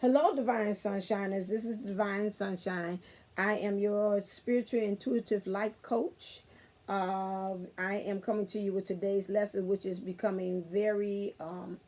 Hello, Divine Sunshiners. This is Divine Sunshine. I am your spiritual intuitive life coach. I am coming to you with today's lesson, which is becoming very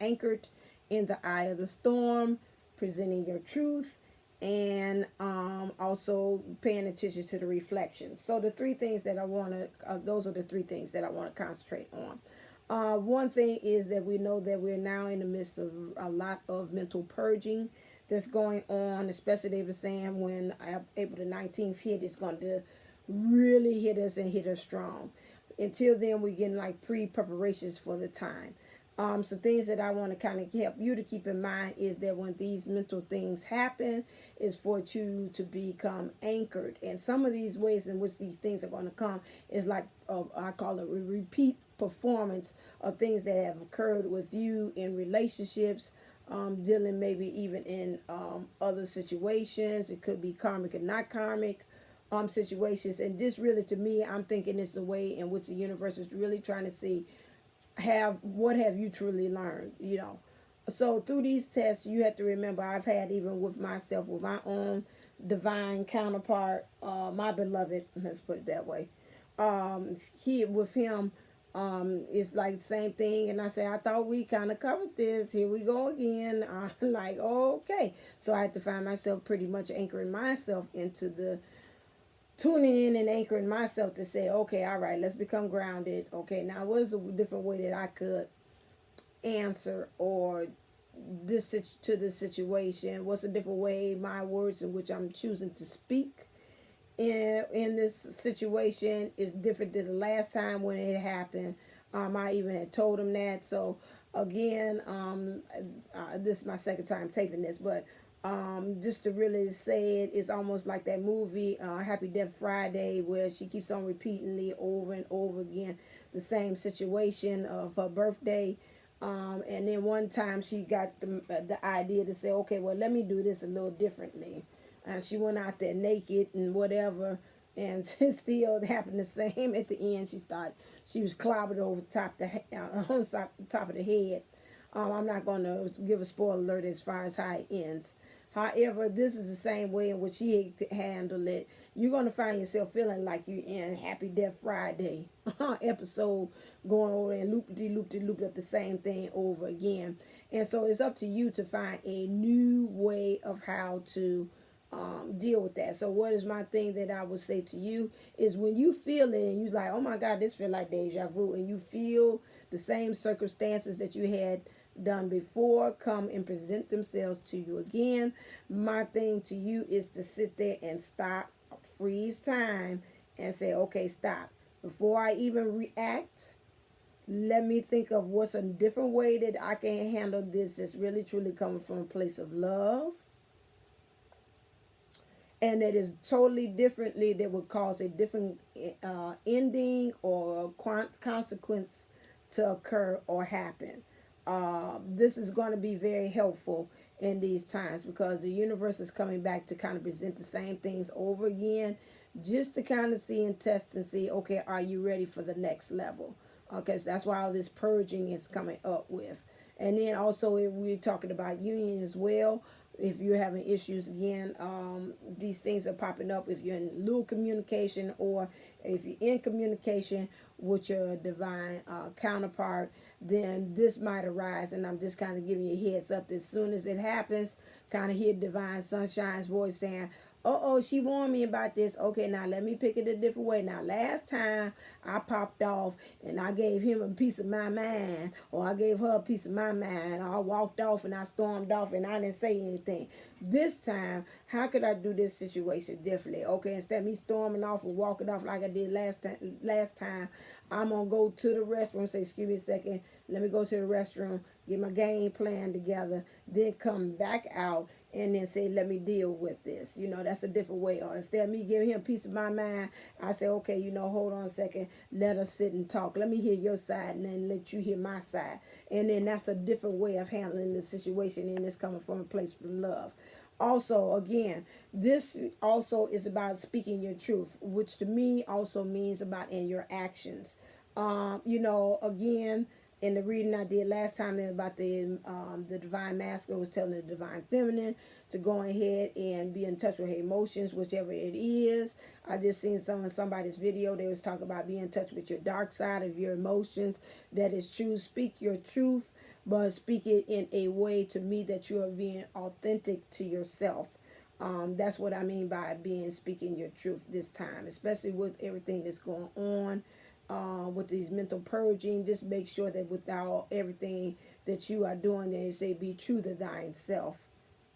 anchored in the eye of the storm, presenting your truth, and also paying attention to the reflections. So the three things that I want to, those are the three things that I want to concentrate on. One thing is that we know that we're now in the midst of a lot of mental purging that's going on, especially they were saying when April the 19th hit, it's going to really hit us and hit us strong. Until then, we're getting like pre-preparations for the time. Some things that I want to kind of help you to keep in mind is that when these mental things happen, is for you to become anchored. And some of these ways in which these things are going to come is like I call it a repeat performance of things that have occurred with you in relationships, dealing maybe even in other situations. It could be karmic and not karmic situations. And this really, to me, I'm thinking it's the way in which the universe is really trying to see what have you truly learned, So through these tests, you have to remember I've had, even with myself, with my own divine counterpart, my beloved, let's put it that way. He with him, it's like the same thing, and I say I thought we kind of covered this. Here we go again. I'm like, oh, okay. So I had to find myself pretty much anchoring myself into the tuning in and anchoring myself to say, okay, all right, let's become grounded. Okay, now what's a different way that I could answer or this situation? What's a different way my words in which I'm choosing to speak in this situation is different than the last time when it happened. I even had told him that. So again, this is my second time taping this, but just to really say it, it's almost like that movie, Happy Death Friday, where she keeps on repeatedly over and over again the same situation of her birthday. And then one time she got the idea to say, okay, well, let me do this a little differently. She went out there naked and whatever, and it still happened the same at the end. She was clobbered over the top on top of the head. I'm not going to give a spoiler alert as far as how it ends. However, this is the same way in which she handled it. You're going to find yourself feeling like you're in Happy Death Friday episode, going over and loop up the same thing over again. And so it's up to you to find a new way of how to deal with that. So what is my thing that I would say to you is when you feel it and you're like, oh my God, this feel like deja vu, and you feel the same circumstances that you had done before come and present themselves to you again, my thing to you is to sit there and stop, freeze time, and say, okay, stop. Before I even react, let me think of what's a different way that I can handle this that's really truly coming from a place of love, and that is totally differently, that would cause a different ending or consequence to occur or happen. This is going to be very helpful in these times because the universe is coming back to kind of present the same things over again, just to kind of see and test and see, okay, are you ready for the next level? Okay, so that's why all this purging is coming up with. And then also we're talking about union as well. If you're having issues again, these things are popping up if you're in little communication or if you're in communication with your divine counterpart, then this might arise. And I'm just kind of giving you a heads up that as soon as it happens, kind of hear Divine Sunshine's voice saying, oh, she warned me about this. Okay, now let me pick it a different way. Now, last time I popped off and I gave him a piece of my mind, or I gave her a piece of my mind. I walked off and I stormed off and I didn't say anything. This time, how could I do this situation differently? Okay, instead of me storming off and walking off like I did last time, I'm going to go to the restroom, say, excuse me a second, let me go to the restroom, get my game plan together, then come back out and then say, let me deal with this. That's a different way. Or instead of me giving him a piece of my mind, I say, okay, hold on a second, let us sit and talk. Let me hear your side and then let you hear my side. And then that's a different way of handling the situation, and it's coming from a place from love. Also, again, this also is about speaking your truth, which to me also means about in your actions. Again, in the reading I did last time about the divine masculine was telling the divine feminine to go ahead and be in touch with her emotions, whichever it is. I just seen somebody's video. They was talking about being in touch with your dark side of your emotions. That is true. Speak your truth, but speak it in a way to me that you are being authentic to yourself. That's what I mean by speaking your truth this time, especially with everything that's going on. With these mental purging, just make sure that without everything that you are doing, they say be true to thine self,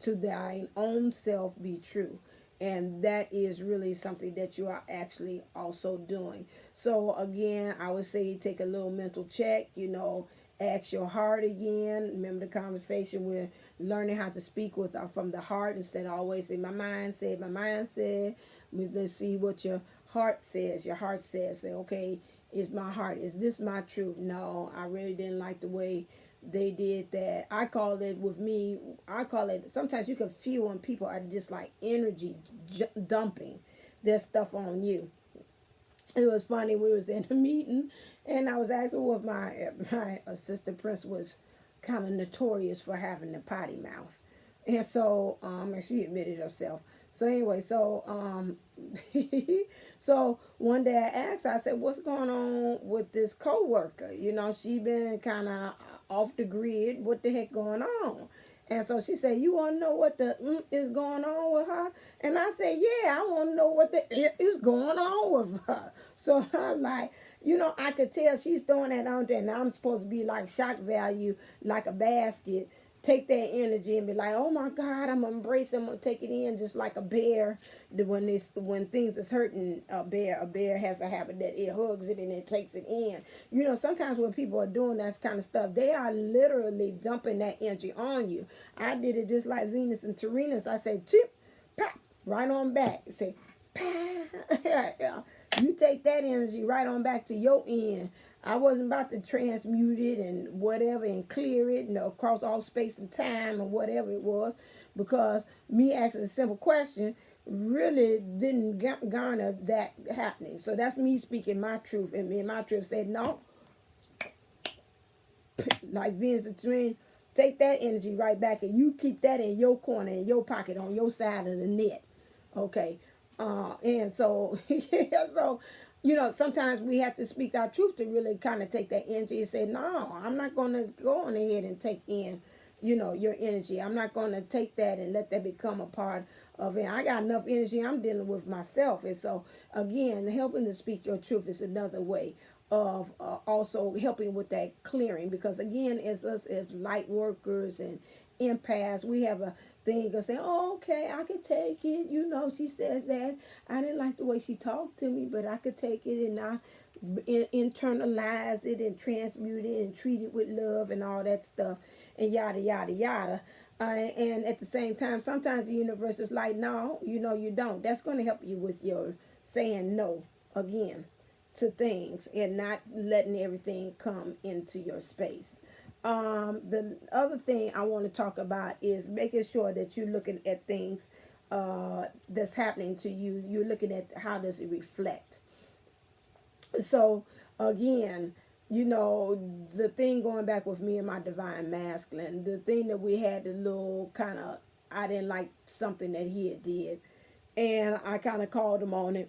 to thine own self be true. And that is really something that you are actually also doing. So again, I would say take a little mental check, ask your heart again. Remember the conversation we're learning how to speak with from the heart instead of always say my mind said, my mind said. Let's see what your heart says. Your heart says, say, okay, is my heart, is this my truth? No, I really didn't like the way they did that. I call it, with me, I call it, sometimes you can feel when people are just like energy dumping their stuff on you. It was funny, we was in a meeting and I was asking what my assistant prince was kind of notorious for having a potty mouth. And so, and she admitted herself. So anyway, so so one day I asked her, I said, what's going on with this coworker? She been kind of off the grid. What the heck going on? And so she said, you want to know what the is going on with her? And I said, yeah, I want to know what the is going on with her. So I was like, I could tell she's throwing that on there, and I'm supposed to be like shock value, like a basket. Take that energy and be like, oh my God, I'm gonna embrace it, I'm gonna take it in just like a bear. When things is hurting a bear has a habit that it hugs it and it takes it in. Sometimes when people are doing that kind of stuff, they are literally dumping that energy on you. I did it just like Venus and Tyrannus. I said, chip, pop, right on back. Say, pop. You take that energy right on back to your end. I wasn't about to transmute it and whatever and clear it across all space and time and whatever it was, because me asking a simple question really didn't garner that happening. So that's me speaking my truth, and me and my truth said no. Like Venus and Twin, take that energy right back and you keep that in your corner, in your pocket, on your side of the net. Okay. And so, yeah, so, sometimes we have to speak our truth to really kind of take that energy and say, no, I'm not going to go on ahead and take in, your energy. I'm not going to take that and let that become a part of it. I got enough energy I'm dealing with myself. And so, again, helping to speak your truth is another way of also helping with that clearing. Because, again, as us as light workers and empaths, we have a thing of saying, oh, okay, I can take it. She says that. I didn't like the way she talked to me, but I could take it and I internalize it and transmute it and treat it with love and all that stuff and yada, yada, yada. And at the same time, sometimes the universe is like, no, you don't. That's going to help you with your saying no again to things and not letting everything come into your space. The other thing I want to talk about is making sure that you're looking at things that's happening to you. You're looking at how does it reflect. So again, the thing going back with me and my divine masculine, the thing that we had the little kind of, I didn't like something that he had did, and I kind of called him on it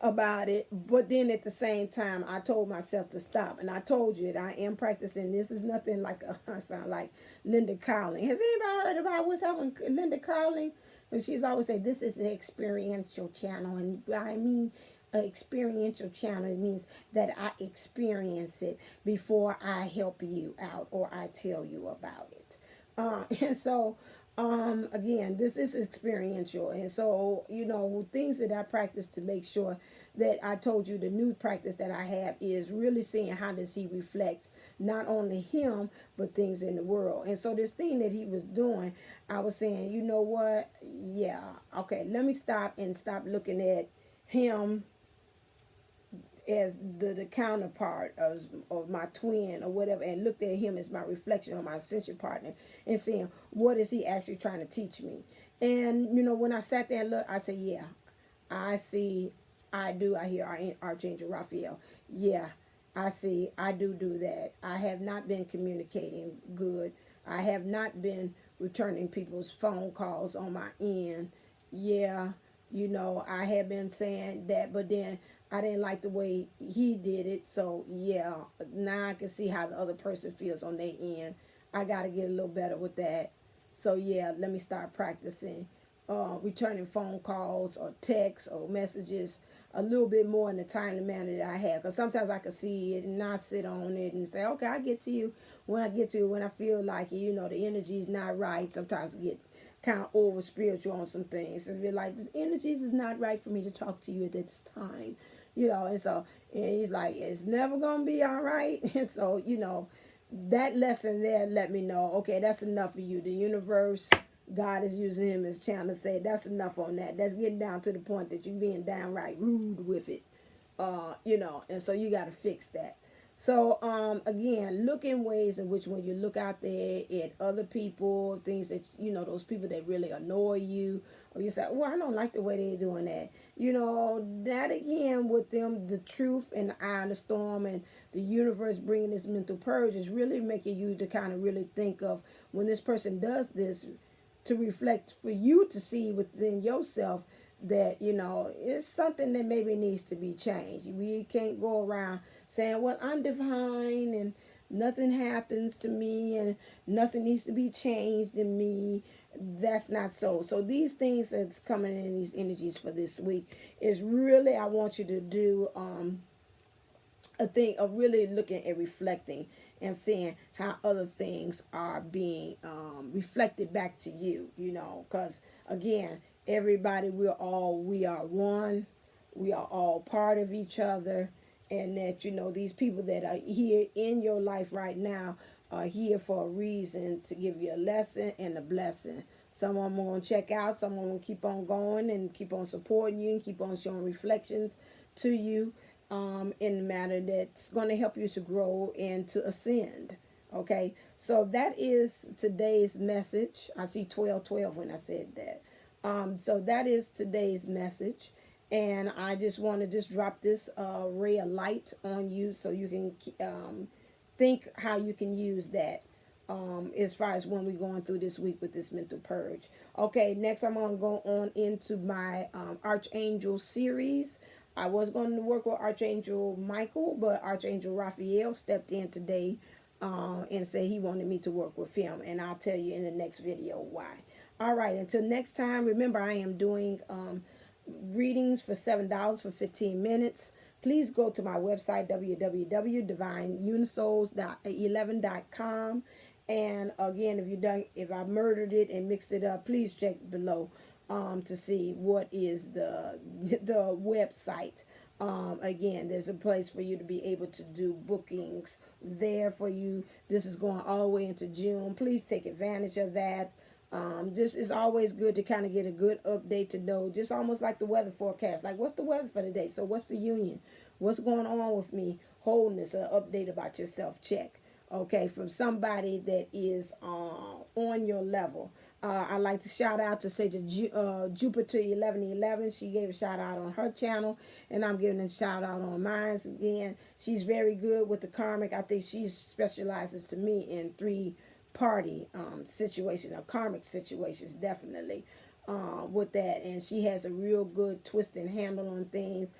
about it, but then at the same time I told myself to stop. And I told you that I am practicing. This is nothing like I sound like Linda Carling. Has anybody heard about what's happening Linda Carling? And she's always said this is an experiential channel, and I mean an experiential channel, it means that I experience it before I help you out or I tell you about it. And so again, this is experiential. And so, things that I practice to make sure that I told you the new practice that I have is really seeing how does he reflect not only him, but things in the world. And so this thing that he was doing, I was saying, you know what? Yeah, okay, let me stop looking at him as the counterpart of my twin or whatever, and looked at him as my reflection or my ascension partner, and saying, what is he actually trying to teach me? And when I sat there and looked, I said, yeah, I see, I hear Archangel Raphael. Yeah, I do that. I have not been communicating good. I have not been returning people's phone calls on my end. Yeah, I have been saying that, but then I didn't like the way he did it. So, yeah, now I can see how the other person feels on their end. I got to get a little better with that. So, yeah, let me start practicing returning phone calls or texts or messages a little bit more in the timely manner that I have. Because sometimes I can see it and not sit on it and say, okay, I get to you when I get to you, when I feel like, the energy is not right. Sometimes I get kind of over spiritual on some things. It's be like, the energies is not right for me to talk to you at this time. And so and he's like, it's never going to be all right. And so, that lesson there let me know, okay, that's enough for you. The universe, God is using him as a channel to say, that's enough on that. That's getting down to the point that you being downright rude with it. And so you got to fix that. So, again, look in ways in which when you look out there at other people, things that, those people that really annoy you, or you say, well, I don't like the way they're doing that. That again, with them, the truth and the eye in the storm and the universe bringing this mental purge is really making you to kind of really think of when this person does this, to reflect for you to see within yourself that it's something that maybe needs to be changed. We can't go around saying, well, I'm divine and nothing happens to me and nothing needs to be changed in me. That's not so these things that's coming in, these energies for this week, is really, I want you to do a thing of really looking at reflecting and seeing how other things are being reflected back to you, because again, everybody, we are one, we are all part of each other, and that these people that are here in your life right now are here for a reason, to give you a lesson and a blessing. Some of them are going to check out, some of them will keep on going and keep on supporting you and keep on showing reflections to you in a manner that's going to help you to grow and to ascend. Okay, so that is today's message. I see 12:12 when I said that. So that is today's message. And I just want to just drop this ray of light on you so you can think how you can use that as far as when we're going through this week with this mental purge. Okay, next I'm going to go on into my Archangel series. I was going to work with Archangel Michael, but Archangel Raphael stepped in today and said he wanted me to work with him. And I'll tell you in the next video why. All right, until next time, remember I am doing readings for $7 for 15 minutes. Please go to my website, www.divineunisols11.com. And again, if I murdered it and mixed it up, please check below to see what is the website. Again, there's a place for you to be able to do bookings there for you. This is going all the way into June. Please take advantage of that. Just it's always good to kind of get a good update to know, just almost like the weather forecast. Like, what's the weather for today? So what's the union? What's going on with me? Wholeness, an update about yourself check. Okay, from somebody that is on your level. I like to shout out to say to Jupiter 1111. She gave a shout out on her channel, and I'm giving a shout out on mine. Again, she's very good with the karmic. I think she specializes to me in three-party situation or karmic situations, definitely with that. And she has a real good twist and handle on things.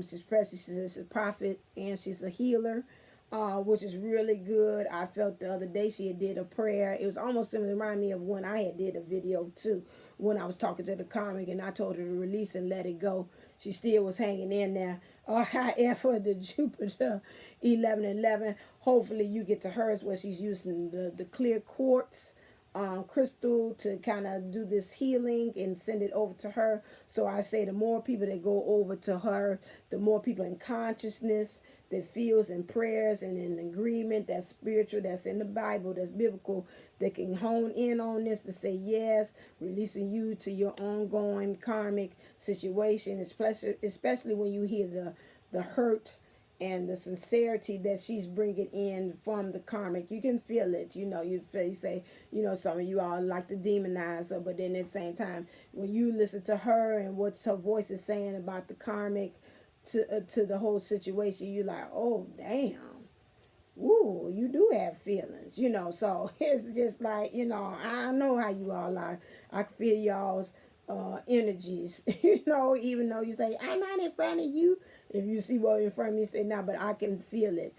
She's a prophet and she's a healer. Which is really good. I felt the other day she had did a prayer. It was almost similar, remind me of when I had did a video too, when I was talking to the karmic and I told her to release and let it go. She still was hanging in there. However, the Jupiter 1111, hopefully you get to hers where she's using the clear quartz crystal to kind of do this healing and send it over to her. So I say the more people that go over to her, the more people in consciousness that feels in prayers and in agreement, that's spiritual, that's in the Bible, that's biblical, that can hone in on this to say yes, releasing you to your ongoing karmic situation, especially when you hear the hurt and the sincerity that she's bringing in from the karmic. You can feel it. You say, some of you all like to demonize her, but then at the same time, when you listen to her and what her voice is saying about the karmic, to the whole situation, you're like, oh damn, woo, you do have feelings, you know. So it's just like, you know, I know how you all are. I can feel y'all's energies, you know, even though you say, I'm not in front of you. If you see what in front of me, say, no, but I can feel it.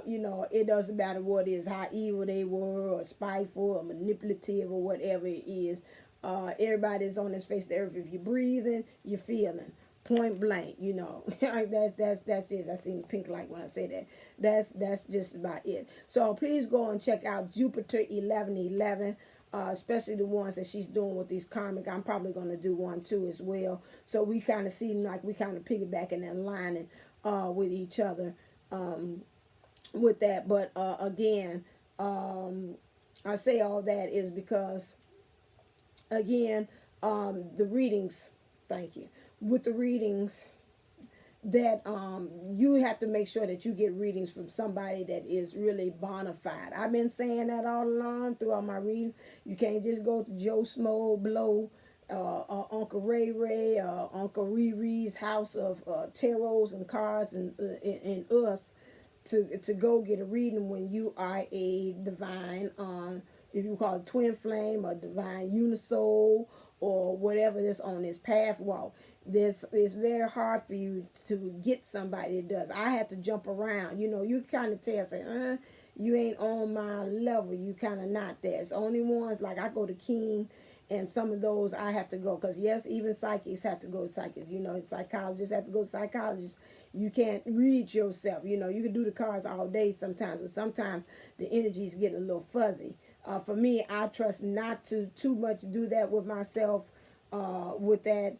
You know, it doesn't matter what it is, how evil they were, or spiteful, or manipulative, or whatever it is. Everybody's on this face of the earth. If you're breathing, you're feeling. Point blank, you know. That's just, I seen the pink light when I say that. That's just about it. So please go and check out Jupiter 1111. Especially the ones that she's doing with these karmic. I'm probably going to do one too as well. So we kind of seem like we kind of piggybacking and aligning with each other with that. But again, I say all that is because, again, the readings, thank you, with the readings, that you have to make sure that you get readings from somebody that is really bona fide. I've been saying that all along throughout my readings. You can't just go to Joe Smo Blow, Uncle Ray Ray, Uncle Riri's house of tarots and cards and us to go get a reading when you are a divine, if you call it twin flame or divine unisoul or whatever that's on this path walk. It's very hard for you to get somebody that does. I have to jump around. You know, you kind of tell, say, you ain't on my level. You kind of not there. It's only ones like I go to King, and some of those I have to go. Because, yes, even psychics have to go to psychics. You know, psychologists have to go to psychologists. You can't read yourself. You know, you can do the cards all day sometimes, but sometimes the energies get a little fuzzy. For me, I trust not to too much do that with myself with that.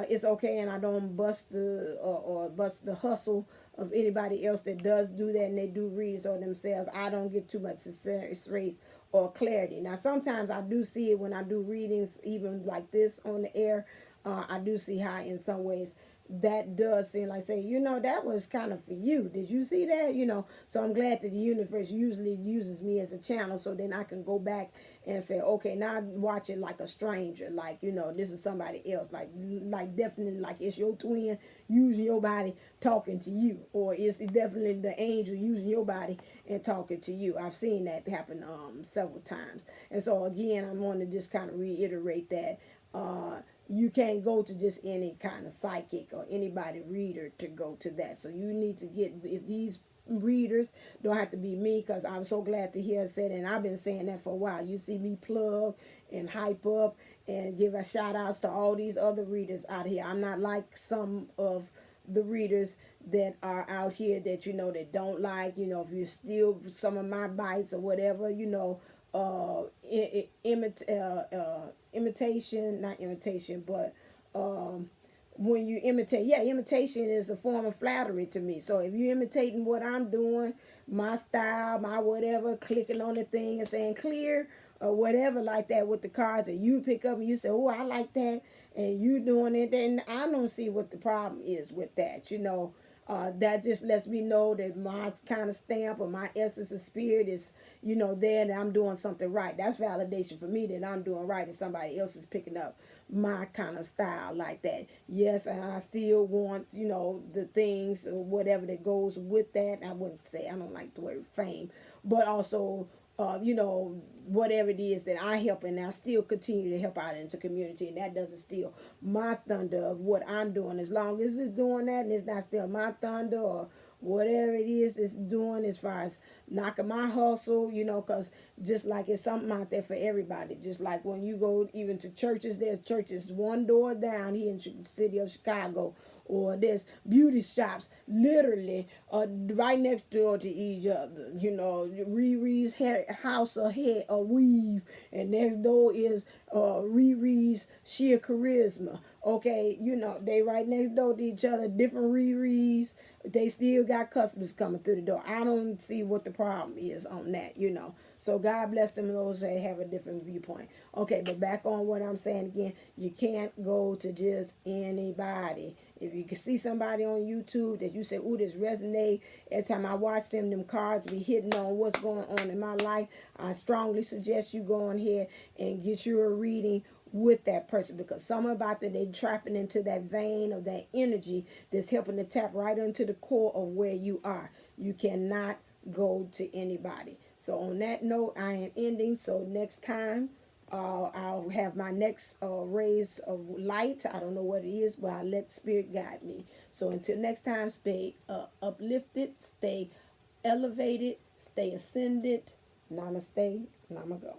It's okay, and I don't bust the or bust the hustle of anybody else that does do that and they do reads on themselves. I don't get too much success rate or clarity. Now, sometimes I do see it when I do readings, even like this on the air. I do see how in some ways that does seem like, say, you know, that was kind of for you. Did you see that? You know, so I'm glad that the universe usually uses me as a channel, so then I can go back and say, okay, now I watch it like a stranger, like, you know, this is somebody else, like definitely like it's your twin using your body talking to you, or it's definitely the angel using your body and talking to you. I've seen that happen several times. And so again, I want to just kind of reiterate that you can't go to just any kind of psychic or anybody reader to go to that. So you need to get, if these readers don't have to be me, because I'm so glad to hear it said, and I've been saying that for a while. You see me plug and hype up and give a shout outs to all these other readers out here. I'm not like some of the readers that are out here that, you know, that don't like, you know, if you steal some of my bites or whatever, you know, imitation, not imitation, but when you imitate, imitation is a form of flattery to me. So if you're imitating what I'm doing, my style, my whatever, clicking on the thing and saying clear or whatever like that with the cards, and you pick up and you say, oh, I like that, and you doing it, then I don't see what the problem is with that, you know. That just lets me know that my kind of stamp or my essence of spirit is, you know, there, and I'm doing something right. That's validation for me that I'm doing right and somebody else is picking up my kind of style like that. Yes, and I still want, you know, the things or whatever that goes with that. I wouldn't say, I don't like the word fame, but also you know, whatever it is that I help, and I still continue to help out into community, and that doesn't steal my thunder of what I'm doing. As long as it's doing that and it's not still my thunder or whatever it is it's doing as far as knocking my hustle, you know, because just like it's something out there for everybody. Just like when you go even to churches, there's churches one door down here in the city of Chicago, or there's beauty shops literally right next door to each other. You know, Riri's house of hair, a weave, and next door is Riri's sheer charisma. Okay, you know, they right next door to each other, different Riri's. They still got customers coming through the door. I don't see what the problem is on that, you know. So God bless them, those that have a different viewpoint. Okay, but back on what I'm saying again, you can't go to just anybody If you can see somebody on YouTube that you say, ooh, this resonate, every time I watch them cards be hitting on what's going on in my life, I strongly suggest you go on here and get you a reading with that person, because something about that, they trapping into that vein of that energy that's helping to tap right into the core of where you are. You cannot go to anybody. So on that note, I am ending. So next time, I'll have my next rays of light. I don't know what it is, but I'll let spirit guide me. So until next time, stay uplifted, stay elevated, stay ascended. Namaste, namago.